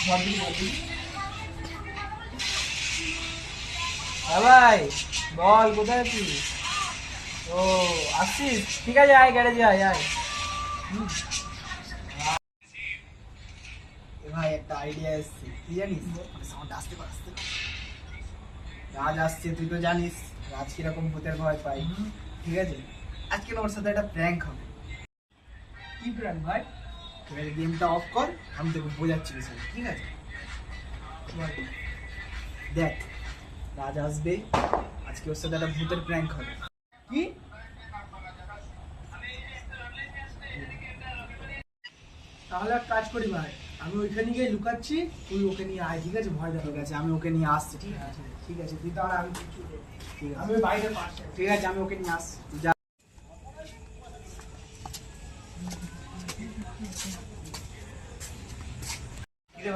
হ্যাঁ ভাই বল, কোথায় আছিস? ও আসছিস, ঠিক আছে আয় গ্যারেজে আয় আয়। ভাই একটা আইডিয়া এসছে, কি জানিস? সাউন্ড আসতে পারে, রাজ আসছে, তুই তো জানিস রাজ কিরকম ভূতের ভয় পাই। ঠিক আছে, আজকে না ওর সাথে একটা প্র্যাঙ্ক হবে। কি প্ল্যান ভাই? এবার গেমটা অফ কর, আমি তোকে বোঝাচ্ছি বিষয়, ঠিক আছে? দেখ, রাজ আসবে, আজকে ওর সাথে একটা ভূতের প্র্যাঙ্ক হবে। কি? তাহলে এক কাজ করি ভাই, আমি ওইখানে গিয়ে লুকাচ্ছি, তুই ওকে নিয়ে আয়, ঠিক আছে? ভয় দেখা ঠিক আছে, আমি ওকে নিয়ে আসছি। ঠিক আছে, ঠিক আছে, তুই তাহলে আমি কিছু ঠিক আছে, আমি ওই বাইরের পাশে। ঠিক আছে, আমি ওকে নিয়ে আসছি, তুই যা।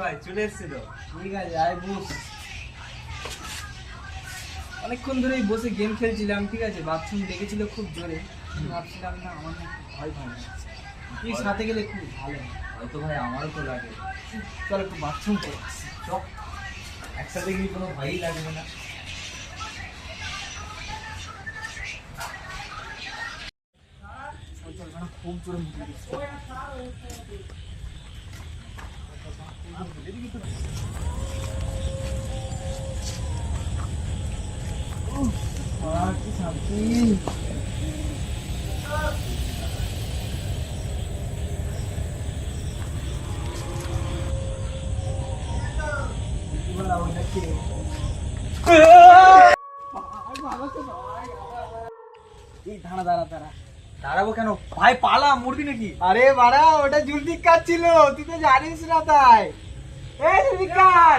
ভাই চলে এসছে তো? ঠিক আছে, আয় বস। অনেকক্ষণ ধরেই বসে গেম খেলছিলাম, ঠিক আছে? বাথরুম ডেকেছিল খুব জোরে, ভাবছিলাম না আমার না ভয় ভয় লাগছে। তুই সাথে গেলে খুব ভালো হয়। হয়তো ভাই আমারও তো লাগে। চল একটু বাথরুম করে আসি। চল, একসাথে গিয়ে কোনো ভয়ই লাগবে না। চল চল, মানে খুব জোরে মুখে দিচ্ছে। কি শান্তি। দাঁড়া দাঁড়া দাঁড়া। দাঁড়াবো কেন ভাই? পালা, মরবি নাকি? আরে বাড়া, ওটা জুলফিকার ছিল, তুই তো জানিস না তাই। এই জুলফিকার,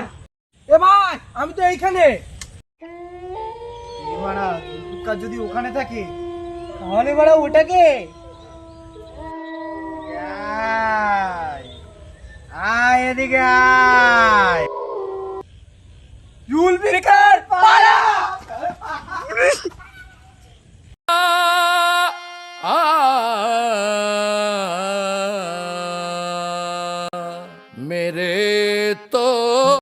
এ ভাই আমি তো এইখানে। এই বাড়া, জুলফিকার যদি ওখানে থাকে তাহলে বাড়া ওটাকে আয়, আয় এদিকে আয়।